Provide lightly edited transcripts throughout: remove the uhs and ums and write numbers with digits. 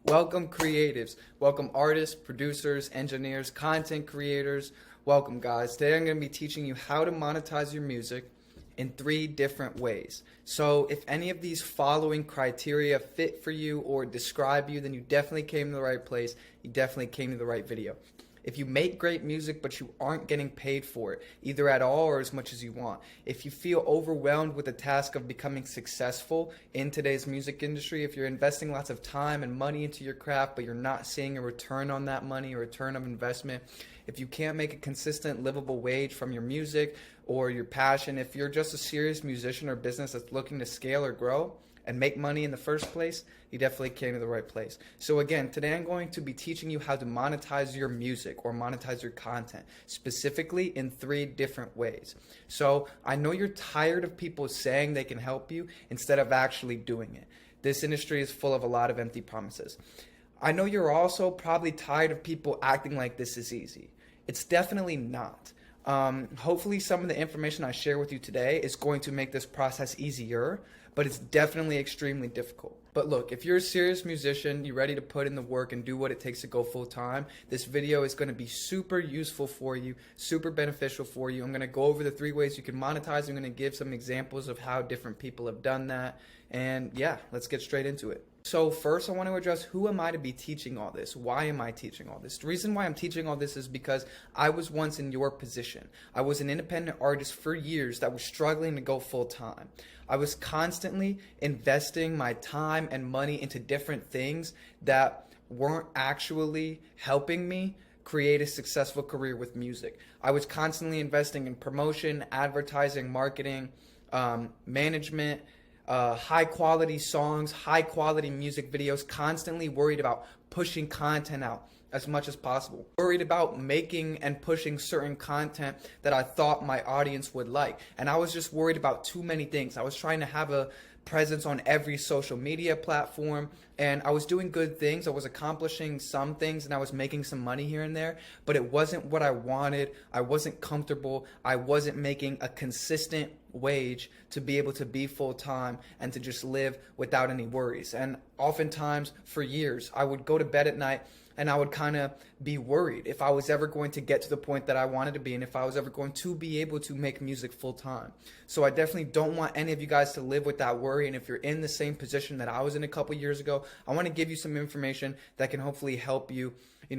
Welcome creatives, welcome artists, producers, engineers, content creators. Welcome guys. Today I'm going to be teaching you how to monetize your music in 3 different ways. So if any of these following criteria fit for you or describe you, then you definitely came to the right place. You definitely came to the right video. If you make great music but you aren't getting paid for it, either at all or as much as you want. If you feel overwhelmed with the task of becoming successful in today's music industry, if you're investing lots of time and money into your craft but you're not seeing a return on that money, a return of investment, if you can't make a consistent livable wage from your music or your passion, if you're just a serious musician or business that's looking to scale or grow and make money in the first place, you definitely came to the right place. So again, today I'm going to be teaching you how to monetize your music or monetize your content, specifically in 3 different ways. So I know you're tired of people saying they can help you instead of actually doing it. This industry is full of a lot of empty promises. I know you're also probably tired of people acting like this is easy. It's definitely not. Hopefully some of the information I share with you today is going to make this process easier, but it's definitely extremely difficult. But look, if you're a serious musician, you're ready to put in the work and do what it takes to go full time, this video is going to be super useful for you, super beneficial for you. I'm going to go over the 3 ways you can monetize. I'm going to give some examples of how different people have done that. And yeah, let's get straight into it. So first I want to address, who am I to be teaching all this? Why am I teaching all this? The reason why I'm teaching all this is because I was once in your position. I was an independent artist for years that was struggling to go full time. I was constantly investing my time and money into different things that weren't actually helping me create a successful career with music. I was constantly investing in promotion, advertising, marketing, management, high quality songs, high quality music videos, constantly worried about pushing content out as much as possible. Worried about making and pushing certain content that I thought my audience would like. And I was just worried about too many things. I was trying to have a presence on every social media platform, and I was doing good things. I was accomplishing some things and I was making some money here and there, but it wasn't what I wanted. I wasn't comfortable. I wasn't making a consistent wage to be able to be full-time and to just live without any worries. And oftentimes for years I would go to bed at night and I would kind of be worried if I was ever going to get to the point that I wanted to be and if I was ever going to be able to make music full time. So I definitely don't want any of you guys to live with that worry. And if you're in the same position that I was in a couple years ago, I want to give you some information that can hopefully help you,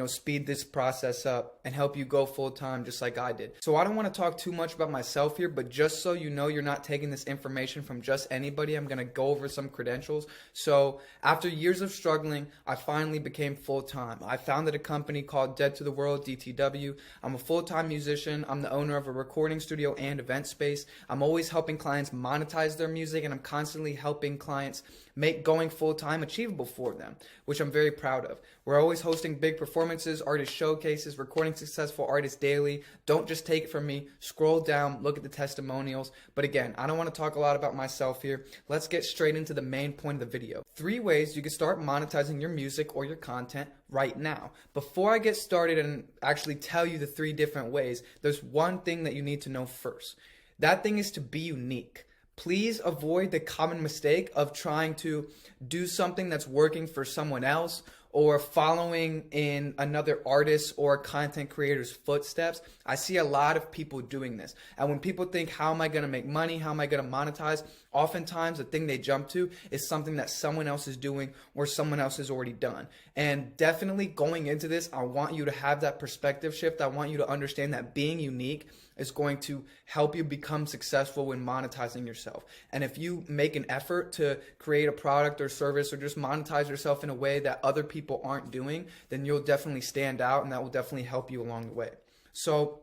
speed this process up and help you go full time just like I did. So I don't want to talk too much about myself here, but just so you know you're not taking this information from just anybody, I'm going to go over some credentials. So after years of struggling, I finally became full time. I founded a company called Dead to the World, DTW. I'm a full-time musician. I'm the owner of a recording studio and event space. I'm always helping clients monetize their music, and I'm constantly helping clients make going full-time achievable for them, which I'm very proud of. We're always hosting big performances, artist showcases, recording successful artists daily. Don't just take it from me. Scroll down, look at the testimonials. But again, I don't want to talk a lot about myself here. Let's get straight into the main point of the video. 3 ways you can start monetizing your music or your content right now. Before I get started and actually tell you the 3 different ways, there's one thing that you need to know first. That thing is to be unique. Please avoid the common mistake of trying to do something that's working for someone else or following in another artist or content creator's footsteps. I see a lot of people doing this. And when people think, how am I going to make money? How am I going to monetize? Oftentimes the thing they jump to is something that someone else is doing or someone else has already done. And definitely going into this, I want you to have that perspective shift. I want you to understand that being unique is going to help you become successful when monetizing yourself. And if you make an effort to create a product or service or just monetize yourself in a way that other people aren't doing, then you'll definitely stand out, and that will definitely help you along the way. So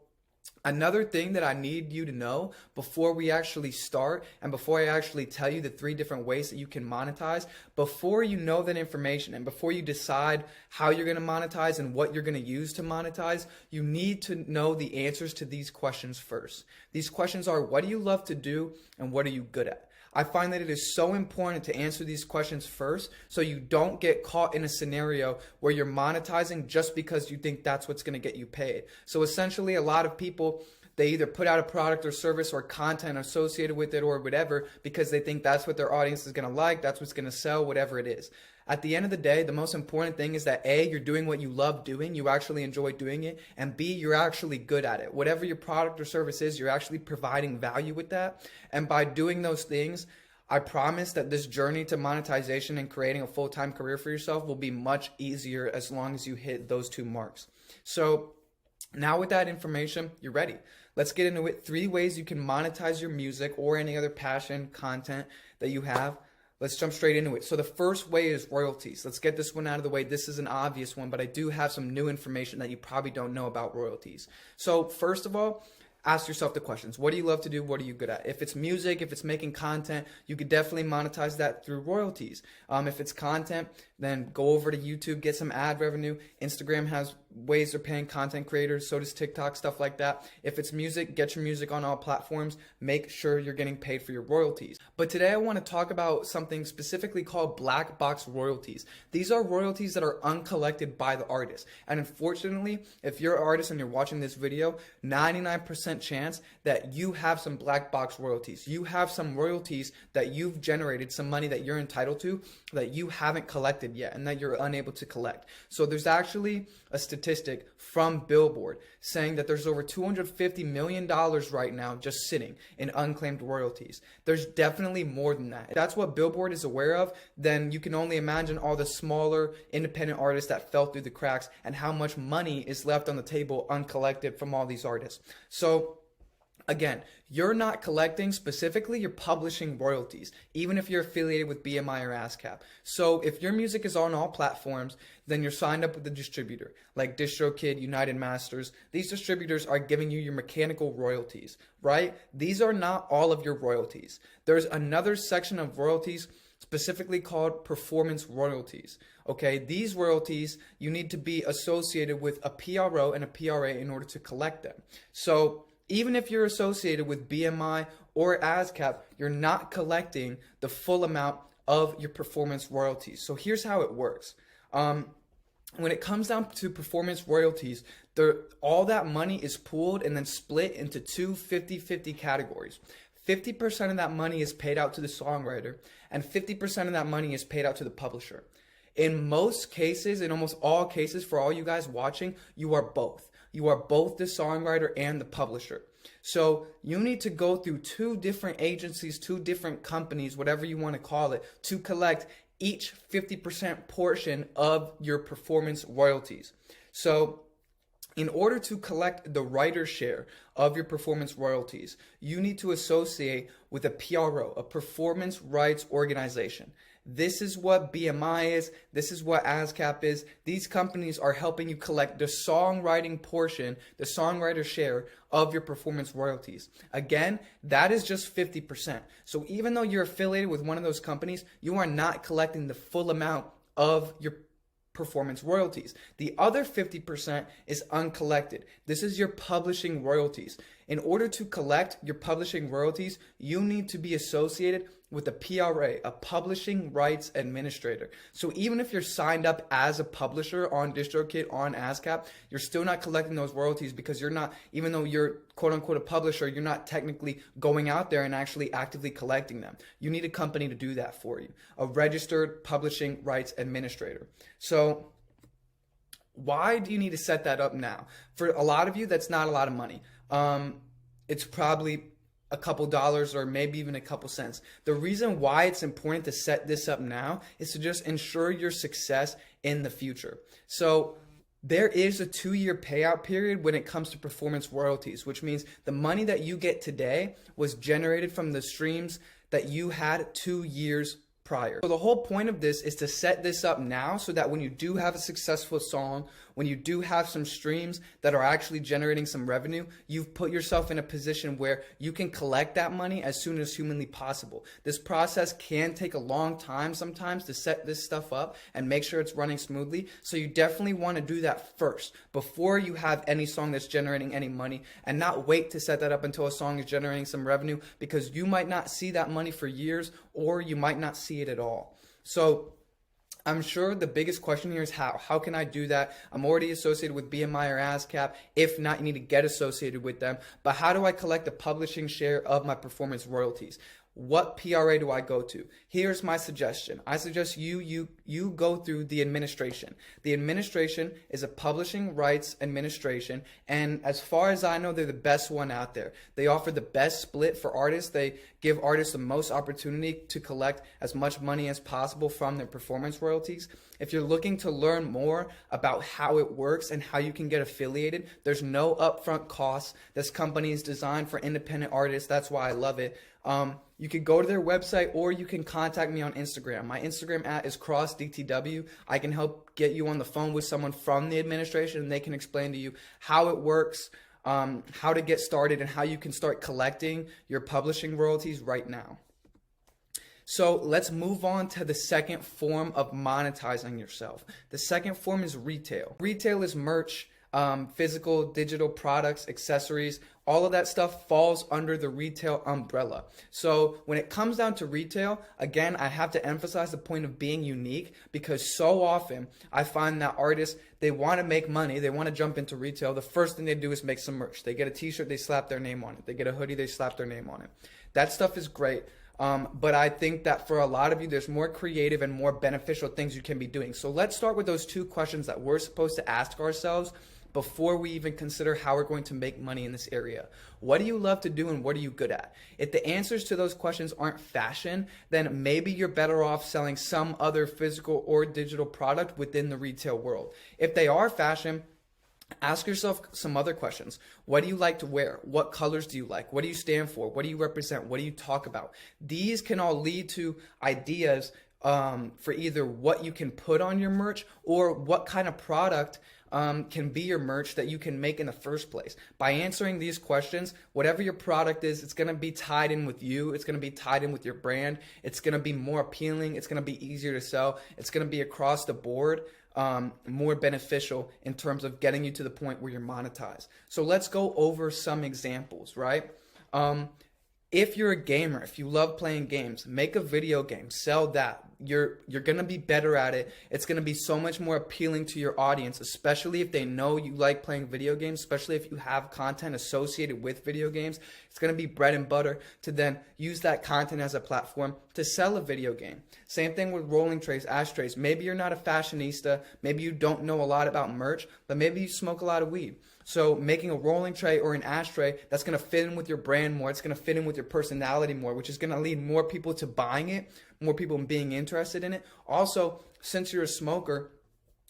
another thing that I need you to know before we actually start and before I actually tell you the 3 different ways that you can monetize, before you know that information and before you decide how you're going to monetize and what you're going to use to monetize, you need to know the answers to these questions first. These questions are, what do you love to do and what are you good at? I find that it is so important to answer these questions first so you don't get caught in a scenario where you're monetizing just because you think that's what's going to get you paid. So essentially, a lot of people, they either put out a product or service or content associated with it or whatever because they think that's what their audience is going to like, that's what's going to sell, whatever it is. At the end of the day, the most important thing is that A, you're doing what you love doing, you actually enjoy doing it, and B, you're actually good at it. Whatever your product or service is, you're actually providing value with that. And by doing those things, I promise that this journey to monetization and creating a full-time career for yourself will be much easier as long as you hit those 2 marks. So now with that information, you're ready. Let's get into it. 3 ways you can monetize your music or any other passion content that you have. Let's jump straight into it. So the first way is royalties. Let's get this one out of the way. This is an obvious one, but I do have some new information that you probably don't know about royalties. So first of all, ask yourself the questions. What do you love to do? What are you good at? If it's music, if it's making content, you could definitely monetize that through royalties. If it's content, then go over to YouTube, get some ad revenue. Instagram has ways they're paying content creators, so does TikTok, stuff like that. If it's music, get your music on all platforms. Make sure you're getting paid for your royalties. But today I want to talk about something specifically called black box royalties. These are royalties that are uncollected by the artist. And unfortunately, if you're an artist and you're watching this video, 99% chance that you have some black box royalties. You have some royalties that you've generated, some money that you're entitled to that you haven't collected yet and that you're unable to collect. So there's actually a statistic from Billboard saying that there's over $250 million right now just sitting in unclaimed royalties. There's definitely more than that. If that's what Billboard is aware of, then you can only imagine all the smaller independent artists that fell through the cracks and how much money is left on the table uncollected from all these artists. So again, you're not collecting, specifically you're publishing royalties, even if you're affiliated with BMI or ASCAP. So if your music is on all platforms, then you're signed up with a distributor like DistroKid, United Masters. These distributors are giving you your mechanical royalties, right? These are not all of your royalties. There's another section of royalties specifically called performance royalties. Okay, these royalties, you need to be associated with a PRO and a PRA in order to collect them. So even if you're associated with BMI or ASCAP, you're not collecting the full amount of your performance royalties. So here's how it works. When it comes down to performance royalties, all that money is pooled and then split into 2 50-50 categories. 50% of that money is paid out to the songwriter, and 50% of that money is paid out to the publisher. In most cases, in almost all cases, for all you guys watching, you are both. You are both the songwriter and the publisher. So you need to go through 2 different agencies, 2 different companies, whatever you want to call it, to collect each 50% portion of your performance royalties. So in order to collect the writer's share of your performance royalties, you need to associate with a PRO, a performance rights organization. This is what BMI is. This is what ASCAP is. These companies are helping you collect the songwriting portion, the songwriter share of your performance royalties. Again, that is just 50%. So even though you're affiliated with one of those companies, you are not collecting the full amount of your performance royalties. The other 50% is uncollected. This is your publishing royalties. In order to collect your publishing royalties, you need to be associated with a PRA, a publishing rights administrator. So even if you're signed up as a publisher on DistroKid, on ASCAP, you're still not collecting those royalties because you're not, even though you're quote unquote a publisher, you're not technically going out there and actually actively collecting them. You need a company to do that for you, a registered publishing rights administrator. So why do you need to set that up now? For a lot of you, that's not a lot of money. It's probably a couple dollars or maybe even a couple cents. The reason why it's important to set this up now is to just ensure your success in the future. So there is a 2-year payout period when it comes to performance royalties, which means the money that you get today was generated from the streams that you had 2 years prior. So the whole point of this is to set this up now so that when you do have a successful song, when you do have some streams that are actually generating some revenue, you've put yourself in a position where you can collect that money as soon as humanly possible. This process can take a long time sometimes to set this stuff up and make sure it's running smoothly. So you definitely want to do that first before you have any song that's generating any money, and not wait to set that up until a song is generating some revenue, because you might not see that money for years, or you might not see it at all. So I'm sure the biggest question here is how. How can I do that? I'm already associated with BMI or ASCAP. If not, you need to get associated with them. But how do I collect the publishing share of my performance royalties? what PRA do I go to? Here's my suggestion. I suggest you go through the administration. The administration is a publishing rights administration, and as far as I know, they're the best one out there. They offer the best split for artists. They give artists the most opportunity to collect as much money as possible from their performance royalties. If you're looking to learn more about how it works and how you can get affiliated, there's no upfront costs. This company is designed for independent artists. That's why I love it. You can go to their website, or you can contact me on Instagram. My Instagram @ is CrossDTW. I can help get you on the phone with someone from the administration, and they can explain to you how it works, how to get started, and how you can start collecting your publishing royalties right now. So let's move on to the second form of monetizing yourself. The second form is retail. Retail is merch, physical, digital products, accessories. All of that stuff falls under the retail umbrella. So when it comes down to retail, again, I have to emphasize the point of being unique, because so often I find that artists, they want to make money, they want to jump into retail. The first thing they do is make some merch. They get a t-shirt, they slap their name on it. They get a hoodie, they slap their name on it. That stuff is great. But I think that for a lot of you, there's more creative and more beneficial things you can be doing. So let's start with those two questions that we're supposed to ask ourselves before we even consider how we're going to make money in this area. What do you love to do, and what are you good at? If the answers to those questions aren't fashion, then maybe you're better off selling some other physical or digital product within the retail world. If they are fashion, ask yourself some other questions. What do you like to wear? What colors do you like? What do you stand for? What do you represent? What do you talk about? These can all lead to ideas for either what you can put on your merch, or what kind of product can be your merch that you can make in the first place. By answering these questions, whatever your product is, it's going to be tied in with you. It's going to be tied in with your brand. It's going to be more appealing. It's going to be easier to sell. It's going to be across the board more beneficial in terms of getting you to the point where you're monetized. So let's go over some examples, right? If you're a gamer, if you love playing games, make a video game, sell that. You're going to be better at it. It's going to be so much more appealing to your audience, especially if they know you like playing video games, especially if you have content associated with video games. It's going to be bread and butter to then use that content as a platform to sell a video game. Same thing with rolling trays, ashtrays. Maybe you're not a fashionista. Maybe you don't know a lot about merch, but maybe you smoke a lot of weed. So making a rolling tray or an ashtray that's going to fit in with your brand more, it's going to fit in with your personality more, which is going to lead more people to buying it, more people being interested in it. Also, since you're a smoker,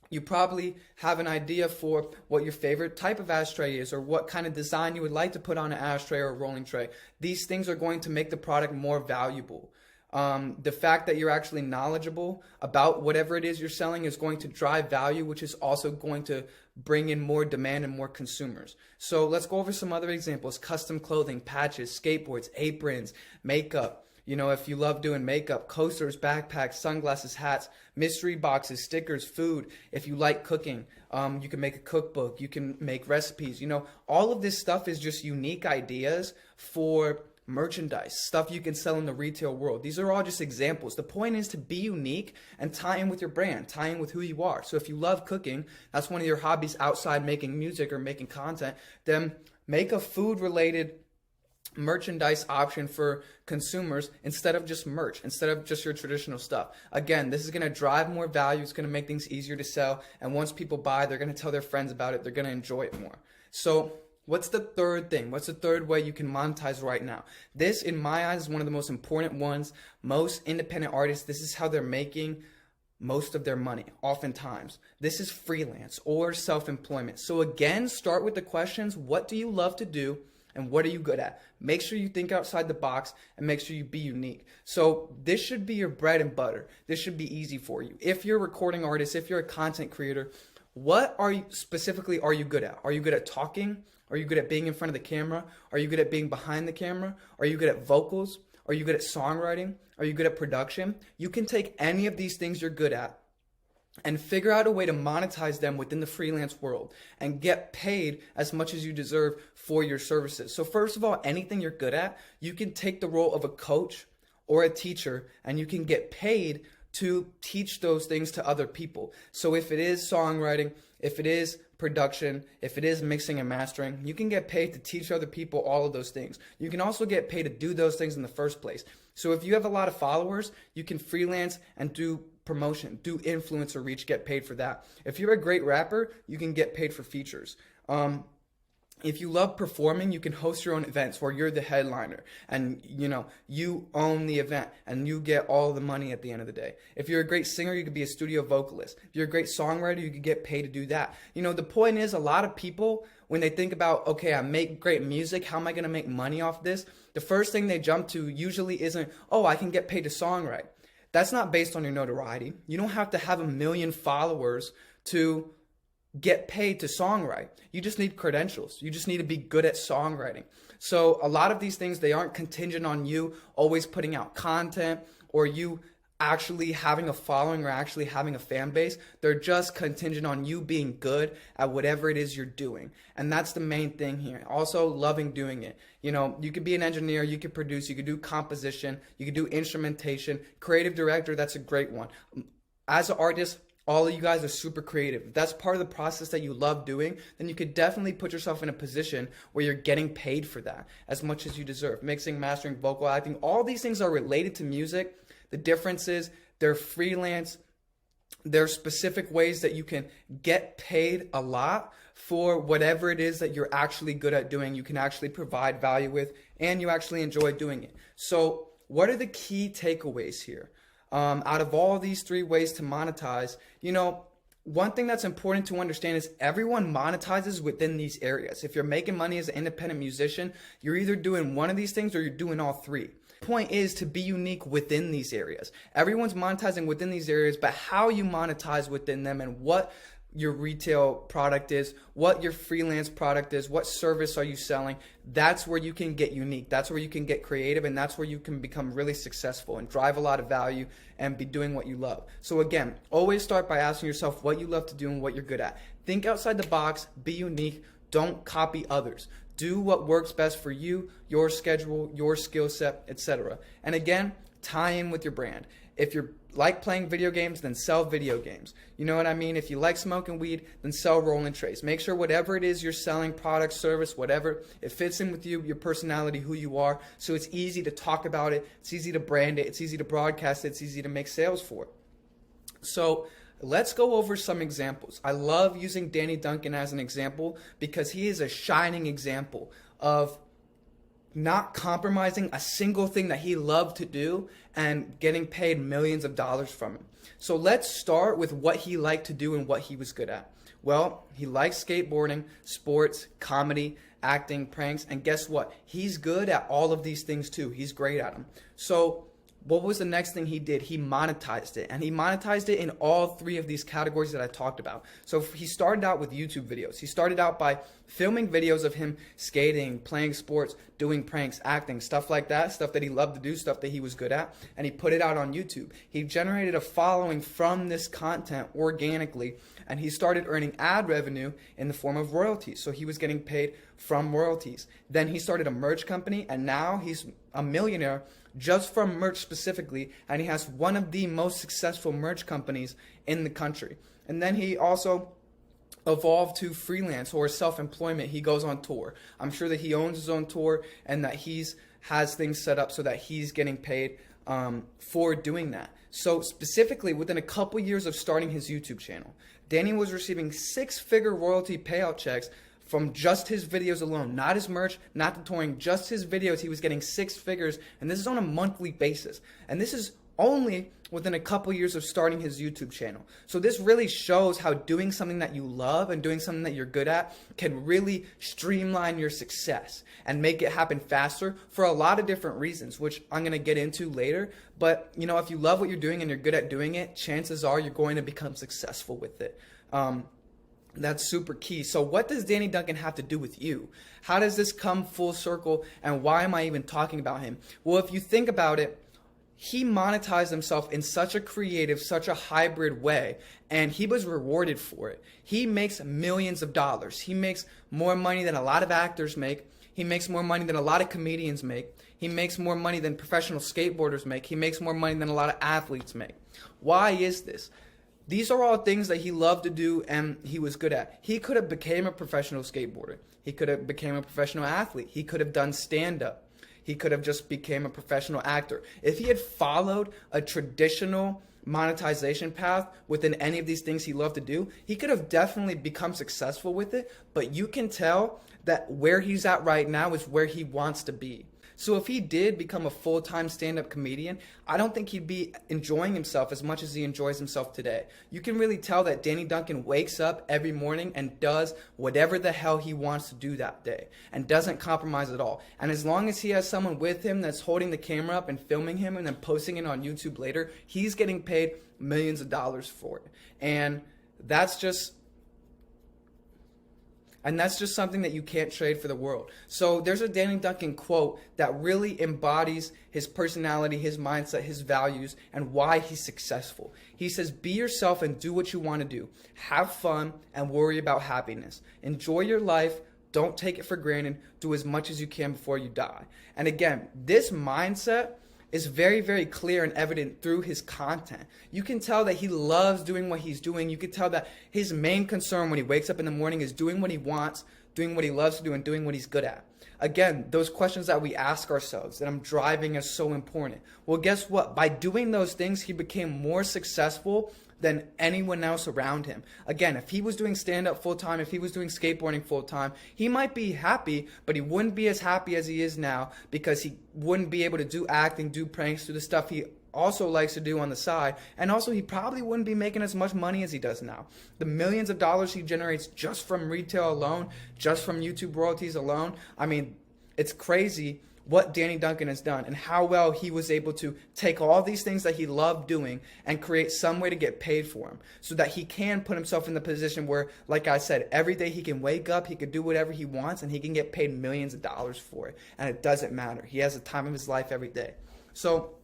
you probably have an idea for what your favorite type of ashtray is, or what kind of design you would like to put on an ashtray or a rolling tray. These things are going to make the product more valuable. The fact that you're actually knowledgeable about whatever it is you're selling is going to drive value, which is also going to bring in more demand and more consumers. So let's go over some other examples. Custom clothing, patches, skateboards, aprons, makeup. You know, if you love doing makeup, coasters, backpacks, sunglasses, hats, mystery boxes, stickers, food. If you like cooking, you can make a cookbook. You can make recipes. You know, all of this stuff is just unique ideas for merchandise, stuff you can sell in the retail world. These are all just examples. The point is to be unique and tie in with your brand, tie in with who you are. So if you love cooking, that's one of your hobbies outside making music or making content, then make a food related merchandise option for consumers instead of just merch, instead of just your traditional stuff. Again, this is going to drive more value. It's going to make things easier to sell. And once people buy, they're going to tell their friends about it. They're going to enjoy it more. So what's the third thing? What's the third way you can monetize right now? This, in my eyes, is one of the most important ones. Most independent artists, this is how they're making most of their money, oftentimes. This is freelance or self-employment. So again, start with the questions, what do you love to do? And what are you good at? Make sure you think outside the box and make sure you be unique. So this should be your bread and butter. This should be easy for you. If you're a recording artist, if you're a content creator, what are you specifically are you good at? Are you good at talking? Are you good at being in front of the camera? Are you good at being behind the camera? Are you good at vocals? Are you good at songwriting? Are you good at production? You can take any of these things you're good at and figure out a way to monetize them within the freelance world and get paid as much as you deserve for your services. So first of all, anything you're good at, you can take the role of a coach or a teacher and you can get paid to teach those things to other people. So if it is songwriting, if it is production, if it is mixing and mastering, you can get paid to teach other people all of those things. You can also get paid to do those things in the first place. So if you have a lot of followers, you can freelance and do promotion, do influencer reach, get paid for that. If you're a great rapper, you can get paid for features. If you love performing, you can host your own events where you're the headliner and you own the event and you get all the money at the end of the day. If you're a great singer, you could be a studio vocalist. If you're a great songwriter, you could get paid to do that. The point is, a lot of people, when they think about, okay, I make great music, how am I going to make money off this? The first thing they jump to usually isn't, oh, I can get paid to songwrite. That's not based on your notoriety. You don't have to have 1 million followers to get paid to songwrite. You just need credentials. You just need to be good at songwriting. So a lot of these things, they aren't contingent on you always putting out content or you actually having a following or actually having a fan base. They're just contingent on you being good at whatever it is you're doing. And that's the main thing here. Also, loving doing it. You could be an engineer, you could produce, you could do composition, you could do instrumentation, creative director, that's a great one. As an artist, all of you guys are super creative. If that's part of the process that you love doing, then you could definitely put yourself in a position where you're getting paid for that as much as you deserve. Mixing, mastering, vocal acting, all these things are related to music. The difference is they're freelance. There are specific ways that you can get paid a lot for whatever it is that you're actually good at doing, you can actually provide value with, and you actually enjoy doing it. So what are the key takeaways here? Out of all these 3 ways to monetize, one thing that's important to understand is everyone monetizes within these areas. If you're making money as an independent musician, you're either doing one of these things or you're doing all 3. The point is to be unique within these areas. Everyone's monetizing within these areas, but how you monetize within them and what your retail product is, what your freelance product is, what service are you selling, that's where you can get unique. That's where you can get creative, and that's where you can become really successful and drive a lot of value and be doing what you love. So again, always start by asking yourself what you love to do and what you're good at. Think outside the box, be unique, don't copy others. Do what works best for you, your schedule, your skill set, etc. And again, tie in with your brand. If you like playing video games, then sell video games. You know what I mean? If you like smoking weed, then sell rolling trays. Make sure whatever it is you're selling, product, service, whatever, it fits in with you, your personality, who you are. So it's easy to talk about it. It's easy to brand it. It's easy to broadcast it. It's easy to make sales for it. So let's go over some examples. I love using Danny Duncan as an example because he is a shining example of not compromising a single thing that he loved to do and getting paid millions of dollars from it. So let's start with what he liked to do and what he was good at. Well, he likes skateboarding, sports, comedy, acting, pranks, and guess what? He's good at all of these things too. He's great at them. So what was the next thing he did? He monetized it, and he monetized it in all 3 of these categories that I talked about. So he started out with YouTube videos. He started out by filming videos of him skating, playing sports, doing pranks, acting, stuff like that, stuff that he loved to do, stuff that he was good at, and he put it out on YouTube. He generated a following from this content organically, and he started earning ad revenue in the form of royalties. So he was getting paid from royalties. Then he started a merch company, and now he's a millionaire just from merch specifically, and he has one of the most successful merch companies in the country. And then he also evolved to freelance or self-employment. He goes on tour. I'm sure that he owns his own tour and that has things set up so that he's getting paid for doing that. So specifically, within a couple years of starting his YouTube channel, Danny was receiving 6-figure royalty payout checks from just his videos alone, not his merch, not the touring, just his videos. He was getting 6 figures, and this is on a monthly basis. And this is only within a couple years of starting his YouTube channel. So this really shows how doing something that you love and doing something that you're good at can really streamline your success and make it happen faster for a lot of different reasons, which I'm going to get into later. But if you love what you're doing and you're good at doing it, chances are you're going to become successful with it. That's super key. So what does Danny Duncan have to do with you? How does this come full circle, and why am I even talking about him? Well, if you think about it, he monetized himself in such a creative, such a hybrid way, and he was rewarded for it. He makes millions of dollars. He makes more money than a lot of actors make. He makes more money than a lot of comedians make. He makes more money than professional skateboarders make. He makes more money than a lot of athletes make. Why is this? These are all things that he loved to do and he was good at. He could have became a professional skateboarder. He could have became a professional athlete. He could have done stand-up. He could have just became a professional actor. If he had followed a traditional monetization path within any of these things he loved to do, he could have definitely become successful with it, but you can tell that where he's at right now is where he wants to be. So if he did become a full-time stand-up comedian, I don't think he'd be enjoying himself as much as he enjoys himself today. You can really tell that Danny Duncan wakes up every morning and does whatever the hell he wants to do that day and doesn't compromise at all. And as long as he has someone with him that's holding the camera up and filming him and then posting it on YouTube later, he's getting paid millions of dollars for it. And that's just something that you can't trade for the world. So there's a Danny Duncan quote that really embodies his personality, his mindset, his values, and why he's successful. He says, "Be yourself and do what you want to do. Have fun and worry about happiness. Enjoy your life. Don't take it for granted. Do as much as you can before you die." And again, this mindset is very, very clear and evident through his content. You can tell that he loves doing what he's doing. You can tell that his main concern when he wakes up in the morning is doing what he wants, doing what he loves to do, and doing what he's good at. Again, those questions that we ask ourselves that I'm driving is so important. Well, guess what? By doing those things, he became more successful than anyone else around him. Again, if he was doing stand-up full-time, if he was doing skateboarding full-time, he might be happy, but he wouldn't be as happy as he is now because he wouldn't be able to do acting, do pranks, do the stuff he also likes to do on the side, and also he probably wouldn't be making as much money as he does now. The millions of dollars he generates just from retail alone, just from YouTube royalties alone, I mean, it's crazy what Danny Duncan has done and how well he was able to take all these things that he loved doing and create some way to get paid for him so that he can put himself in the position where, like I said, every day he can wake up, he can do whatever he wants, and he can get paid millions of dollars for it. And it doesn't matter. He has the time of his life every day. So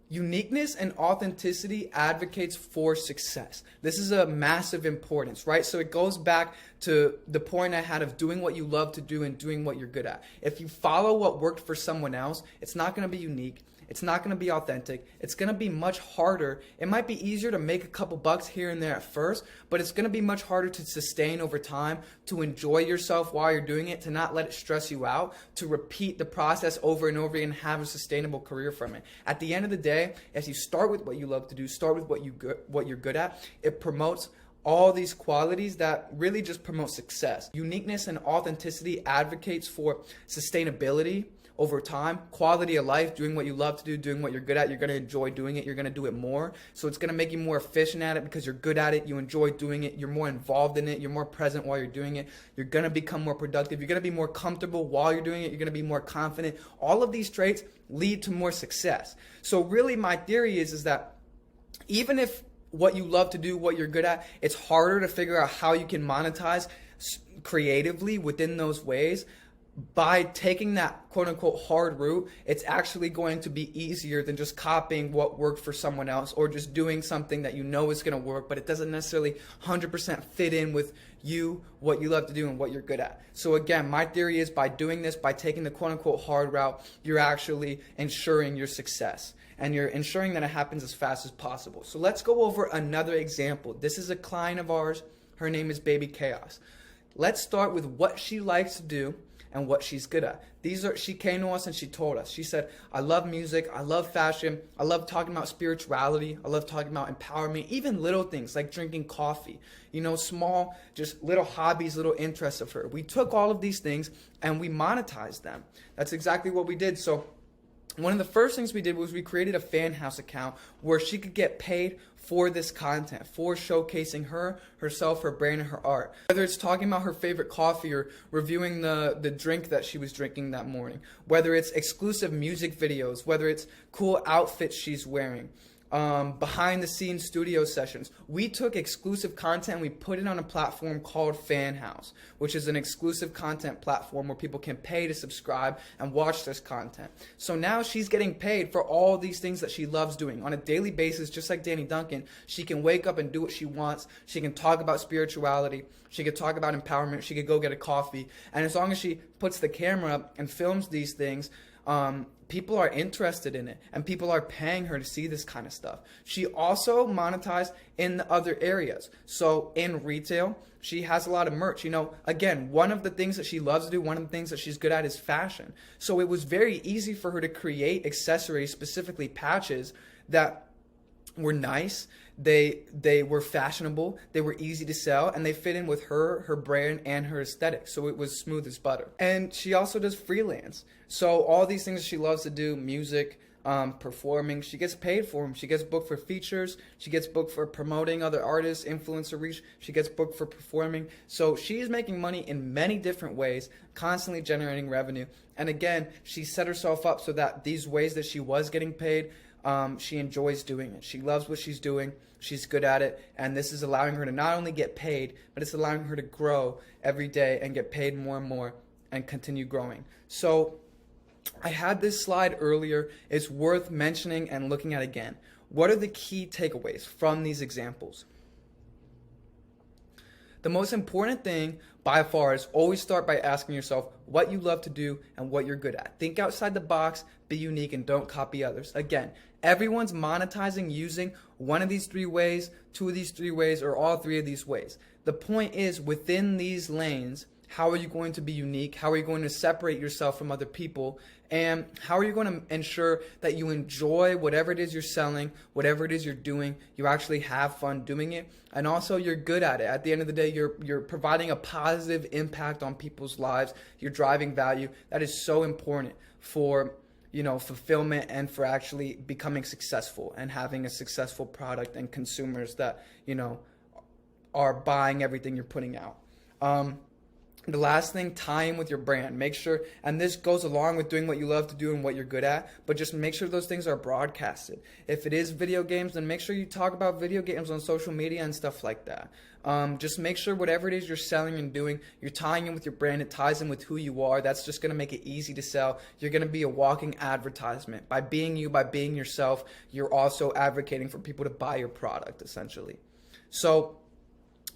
uniqueness and authenticity advocates for success. This is a massive importance, right? So it goes back to the point I had of doing what you love to do and doing what you're good at. If you follow what worked for someone else, it's not going to be unique. It's not going to be authentic. It's going to be much harder. It might be easier to make a couple bucks here and there at first, but it's going to be much harder to sustain over time, to enjoy yourself while you're doing it, to not let it stress you out, to repeat the process over and over again and have a sustainable career from it. At the end of the day, as you start with what you love to do, start with what you're good at, it promotes all these qualities that really just promote success. Uniqueness and authenticity advocates for sustainability over time, quality of life, doing what you love to do, doing what you're good at. You're going to enjoy doing it. You're going to do it more. So it's going to make you more efficient at it because you're good at it. You enjoy doing it. You're more involved in it. You're more present while you're doing it. You're going to become more productive. You're going to be more comfortable while you're doing it. You're going to be more confident. All of these traits lead to more success. So really my theory is that even if what you love to do, what you're good at, it's harder to figure out how you can monetize creatively within those ways. By taking that quote-unquote hard route, it's actually going to be easier than just copying what worked for someone else or just doing something that you know is going to work, but it doesn't necessarily 100% fit in with you, what you love to do, and what you're good at. So again, my theory is by doing this, by taking the quote-unquote hard route, you're actually ensuring your success. And you're ensuring that it happens as fast as possible. So let's go over another example. This is a client of ours. Her name is Baby Chaos. Let's start with what she likes to do and what she's good at. She came to us and she told us, she said, I love music, I love fashion, I love talking about spirituality, I love talking about empowerment, even little things like drinking coffee, small, just little hobbies, little interests of her. We took all of these things and we monetized them. That's exactly what we did. So one of the first things we did was we created a Fanhouse account where she could get paid for this content, for showcasing herself, her brand, and her art. Whether it's talking about her favorite coffee or reviewing the drink that she was drinking that morning, whether it's exclusive music videos, whether it's cool outfits she's wearing, behind the scenes studio sessions. We took exclusive content and we put it on a platform called Fanhouse, which is an exclusive content platform where people can pay to subscribe and watch this content. So now she's getting paid for all these things that she loves doing on a daily basis, just like Danny Duncan. She can wake up and do what she wants. She can talk about spirituality. She could talk about empowerment. She could go get a coffee. And as long as she puts the camera up and films these things, People are interested in it, and people are paying her to see this kind of stuff. She also monetized in the other areas. So in retail, she has a lot of merch. Again, one of the things that she loves to do, one of the things that she's good at is fashion. So it was very easy for her to create accessories, specifically patches, that were nice. They were fashionable, they were easy to sell, and they fit in with her brand and her aesthetic. So it was smooth as butter. And she also does freelance. So all these things she loves to do, music, performing, she gets paid for them. She gets booked for features, she gets booked for promoting other artists, influencer reach, she gets booked for performing. So she's making money in many different ways, constantly generating revenue. And again, she set herself up so that these ways that she was getting paid, she enjoys doing it. She loves what she's doing. She's good at it. And this is allowing her to not only get paid, but it's allowing her to grow every day and get paid more and more and continue growing. So I had this slide earlier. It's worth mentioning and looking at again. What are the key takeaways from these examples? The most important thing by far is always start by asking yourself what you love to do and what you're good at. Think outside the box, be unique, and don't copy others. Again, everyone's monetizing using one of these 3 ways, 2 of these 3 ways, or all 3 of these ways. The point is, within these lanes, how are you going to be unique? How are you going to separate yourself from other people? And how are you going to ensure that you enjoy whatever it is you're selling, whatever it is you're doing, you actually have fun doing it, and also you're good at it. At the end of the day, you're providing a positive impact on people's lives. You're driving value. That is so important for fulfillment and for actually becoming successful and having a successful product and consumers that, are buying everything you're putting out. The last thing, tie in with your brand. Make sure, and this goes along with doing what you love to do and what you're good at, but just make sure those things are broadcasted. If it is video games, then make sure you talk about video games on social media and stuff like that. Just make sure whatever it is you're selling and doing, you're tying in with your brand. It ties in with who you are. That's just going to make it easy to sell. You're going to be a walking advertisement. By being you, by being yourself, you're also advocating for people to buy your product, essentially. So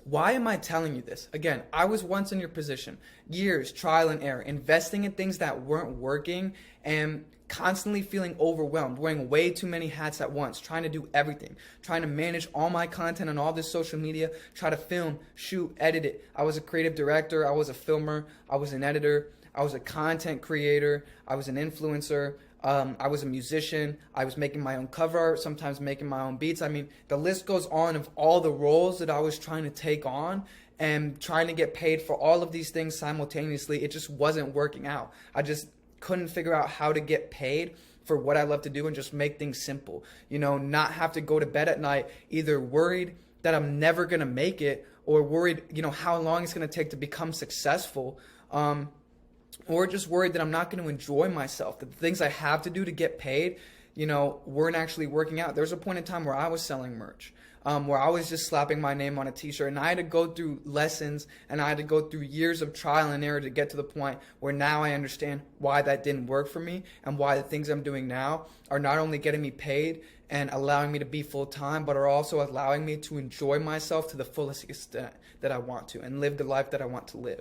why am I telling you this? Again, I was once in your position. Years, trial and error, investing in things that weren't working and constantly feeling overwhelmed, wearing way too many hats at once, trying to do everything, trying to manage all my content on all this social media, try to film, shoot, edit it. I was a creative director, I was a filmer, I was an editor, I was a content creator, I was an influencer, I was a musician, I was making my own cover art, sometimes making my own beats. I mean, the list goes on of all the roles that I was trying to take on and trying to get paid for all of these things simultaneously. It just wasn't working out. I just couldn't figure out how to get paid for what I love to do and just make things simple. Not have to go to bed at night either worried that I'm never going to make it or worried, how long it's going to take to become successful. Or just worried that I'm not going to enjoy myself, that the things I have to do to get paid, weren't actually working out. There was a point in time where I was selling merch, where I was just slapping my name on a t-shirt, and I had to go through lessons and I had to go through years of trial and error to get to the point where now I understand why that didn't work for me and why the things I'm doing now are not only getting me paid and allowing me to be full-time, but are also allowing me to enjoy myself to the fullest extent that I want to and live the life that I want to live.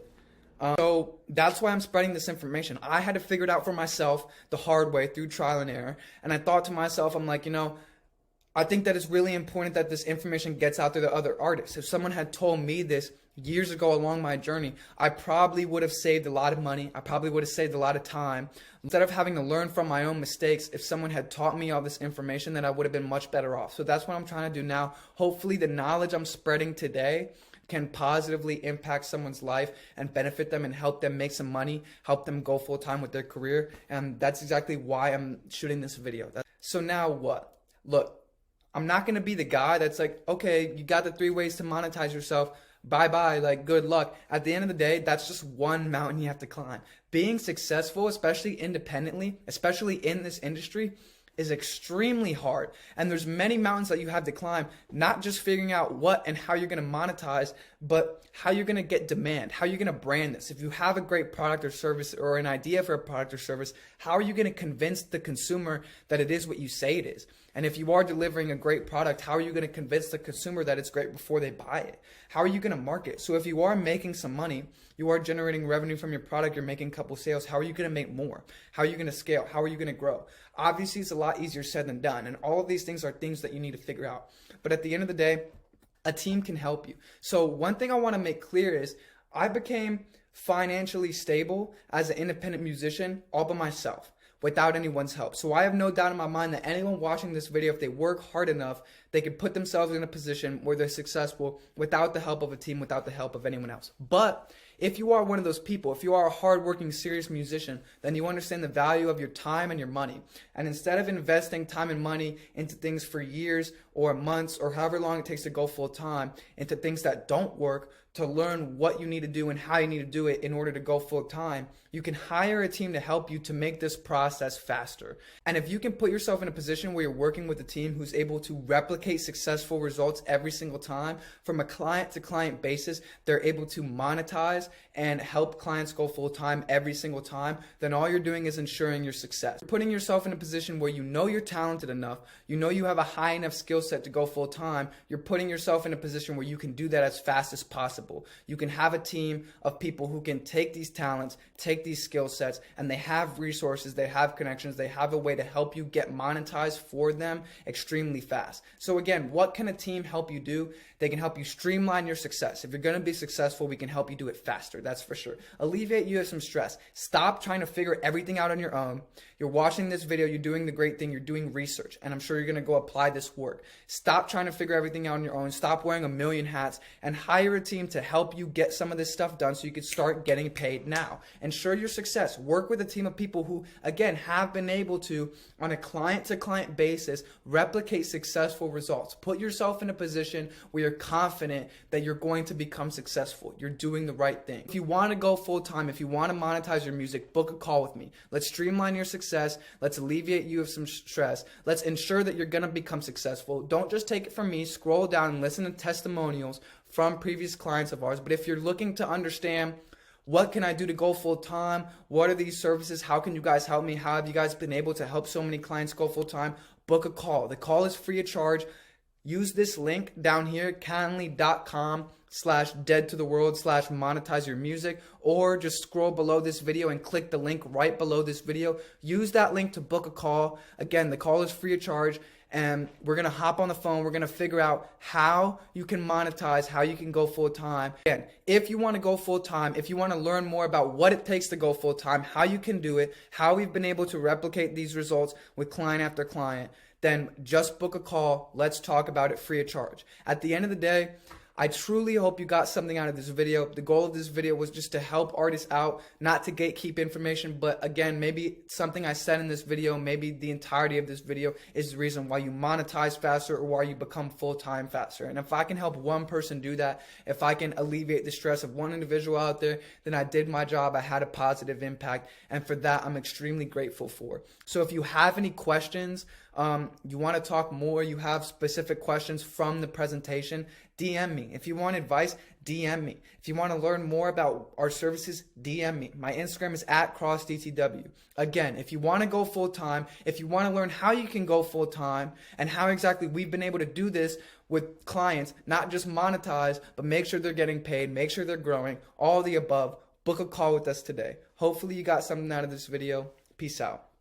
So that's why I'm spreading this information. I had to figure it out for myself the hard way through trial and error. And I thought to myself, I'm like, I think that it's really important that this information gets out there to other artists. If someone had told me this years ago along my journey, I probably would have saved a lot of money. I probably would have saved a lot of time. Instead of having to learn from my own mistakes, if someone had taught me all this information, then I would have been much better off. So that's what I'm trying to do now. Hopefully the knowledge I'm spreading today can positively impact someone's life and benefit them and help them make some money, help them go full-time with their career. And that's exactly why I'm shooting this video. So now what? Look, I'm not going to be the guy that's like, okay, you got the 3 ways to monetize yourself. Bye-bye, like good luck. At the end of the day, that's just one mountain you have to climb. Being successful, especially independently, especially in this industry, is extremely hard. And there's many mountains that you have to climb, not just figuring out what and how you're going to monetize, but how you're going to get demand, how you're going to brand this. If you have a great product or service or an idea for a product or service, how are you going to convince the consumer that it is what you say it is? And if you are delivering a great product, how are you going to convince the consumer that it's great before they buy it? How are you going to market? So if you are making some money, you are generating revenue from your product, you're making a couple sales, how are you going to make more? How are you going to scale? How are you going to grow? Obviously, it's a lot easier said than done. And all of these things are things that you need to figure out. But at the end of the day, a team can help you. So one thing I want to make clear is I became financially stable as an independent musician all by myself, without anyone's help. So I have no doubt in my mind that anyone watching this video, if they work hard enough, they could put themselves in a position where they're successful without the help of a team, without the help of anyone else. But if you are one of those people, if you are a hardworking, serious musician, then you understand the value of your time and your money. And instead of investing time and money into things for years or months or however long it takes to go full time, into things that don't work, to learn what you need to do and how you need to do it in order to go full time, you can hire a team to help you to make this process faster. And if you can put yourself in a position where you're working with a team who's able to replicate successful results every single time from a client to client basis, they're able to monetize and help clients go full time every single time, then all you're doing is ensuring your success. Putting yourself in a position where you know you're talented enough, you know you have a high enough skill set to go full time, you're putting yourself in a position where you can do that as fast as possible. You can have a team of people who can take these talents, take these skill sets, and they have resources, they have connections, they have a way to help you get monetized for them extremely fast. So again, what can a team help you do? They can help you streamline your success. If you're going to be successful, we can help you do it faster. That's for sure. Alleviate you of some stress. Stop trying to figure everything out on your own. You're watching this video, you're doing the great thing, you're doing research, and I'm sure you're going to go apply this work. Stop trying to figure everything out on your own. Stop wearing a million hats and hire a team to help you get some of this stuff done so you can start getting paid now. Ensure your success. Work with a team of people who, again, have been able to, on a client-to-client basis, replicate successful results. Put yourself in a position where you're confident that you're going to become successful. You're doing the right thing. If you want to go full-time, if you want to monetize your music, book a call with me. Let's streamline your success. Let's alleviate you of some stress. Let's ensure that you're going to become successful. Don't just take it from me. Scroll down and listen to testimonials from previous clients of ours. But if you're looking to understand what can I do to go full time, what are these services, how can you guys help me, how have you guys been able to help so many clients go full time, book a call. The call is free of charge. Use this link down here, calendly.com/deadtotheworld/monetize your music, or just scroll below this video and click the link right below this video. Use that link to book a call. Again, the call is free of charge. And we're going to hop on the phone. We're going to figure out how you can monetize, how you can go full time. Again, if you want to go full time, if you want to learn more about what it takes to go full time, how you can do it, how we've been able to replicate these results with client after client, then just book a call. Let's talk about it free of charge. At the end of the day, I truly hope you got something out of this video. The goal of this video was just to help artists out, not to gatekeep information, but again, maybe something I said in this video, maybe the entirety of this video is the reason why you monetize faster or why you become full-time faster. And if I can help one person do that, if I can alleviate the stress of one individual out there, then I did my job. I had a positive impact, and for that, I'm extremely grateful for. So if you have any questions, you want to talk more, you have specific questions from the presentation, DM me. If you want advice, DM me. If you want to learn more about our services, DM me. My Instagram is @CrossDTW. Again, if you want to go full time, if you want to learn how you can go full time and how exactly we've been able to do this with clients, not just monetize, but make sure they're getting paid, make sure they're growing, all the above, book a call with us today. Hopefully you got something out of this video. Peace out.